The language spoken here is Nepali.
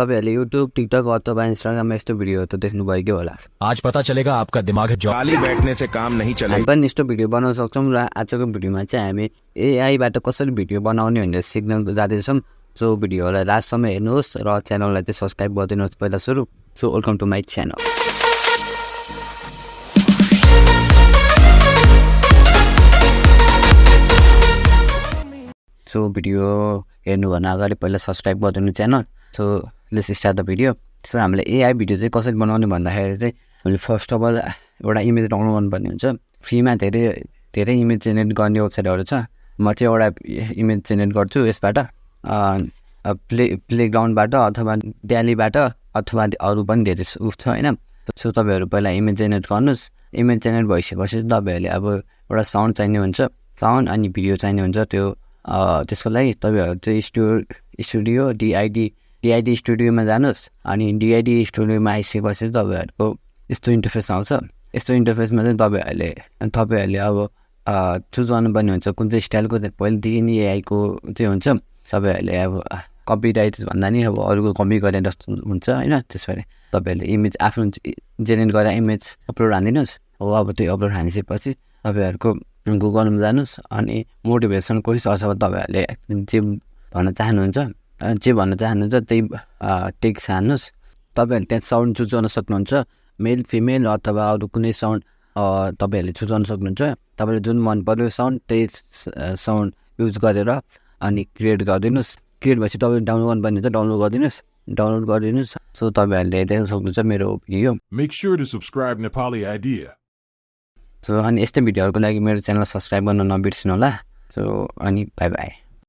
तपाईहरुले YouTube, TikTok अथवा Instagram यस्तो भिडियोहरु त देख्नु भएकै होला। आज पता चलेगा आपका दिमाग है जो खाली बैठने से काम नहीं चलेगा। हामी पनि यस्तो भिडियो बनाउन सक्छौं र आजको भिडियोमा चाहिँ हामी AI बाट कसरी भिडियो बनाउने भनेर सिक्न जाँदैछौं। सो भिडियोलाई लास्टसम्म हेर्नुहोस् र च्यानललाई चाहिँ सब्स्क्राइब गरिदिनुहोस् पहिला सुरु। So welcome to my channel. So video हेर्नुभन्दा अगाडि पहिला सब्स्क्राइब गरिदिनु channel. So let's start the video. So हामीले AI भिडियो चाहिँ कसरी बनाउने भन्दाखेरि चाहिँ हामीले फर्स्ट अफ अल एउटा इमेज डाउनलोड गर्नुपर्ने हुन्छ। फ्रीमा धेरै इमेज जेनेरेट गर्ने वेबसाइटहरु छ। म चाहिँ एउटा इमेज जेनेरेट गर्छु यसबाट प्लेग्राउन्डबाट अथवा ड्यालीबाट अथवा अरु पनि धेरै उफ छ हैन। सो तपाईहरु पहिला इमेज जेनेरेट गर्नुस्। इमेज जेनेरेट भइसकेपछि तपाईहरुले अब एउटा साउन्ड चाहिने हुन्छ, साउन्ड अनि भिडियो चाहिने हुन्छ। त्यसको लागि तपाईहरु चाहिँ स्टुडियो डिआइडी स्टुडियोमा जानुस्। अनि डिआइडी स्टुडियोमा आइसकेपछि तपाईहरुको यस्तो इन्टरफेस आउँछ। यस्तो इन्टरफेसमा चाहिँ तपाईहरुले अब चुज गर्नुपर्ने हुन्छ कुन चाहिँ स्टाइलको। पहिलेदेखि नै AI को चाहिँ हुन्छ। तपाईहरुले अब कपिराइट भन्दा नि अब अरूको कपी गरे जस्तो हुन्छ हैन। त्यसैले तपाईहरुले इमेज आफ्नो जेनेरेट गरेर इमेज अपलोड हान्दिनुस्। हो अब त्यो अपलोड हानिसकेपछि तपाईहरुको गुगलमा जानुस् अनि मोटिभेसन कोइस अथवा तपाईहरुले जे भन्न चाहनुहुन्छ त्यही टेक्स्ट हान्नुस्। तपाईहरुले त्यहाँ साउन्ड चुज गर्न सक्नुहुन्छ, मेल फिमेल अथवा अरु कुनै साउन्ड तपाईहरुले चुज गर्न सक्नुहुन्छ। तपाईलाई जुन मन पर्यो साउन्ड त्यही साउन्ड युज गरेर अनि क्रिएट गरिदिनुस्। क्रिएट भएपछि तपाईले डाउनलोड गर्नुपर्ने हुन्छ, डाउनलोड गरिदिनुस्। सो तपाईहरुले देख्न सक्नुहुन्छ मेरो video. Make sure to subscribe Nepali idea. So अनि यस्तै भिडियोहरुको लागि मेरो च्यानल सब्स्क्राइब गर्न नबिर्सिनु होला। सो अनि बाइ बाइ।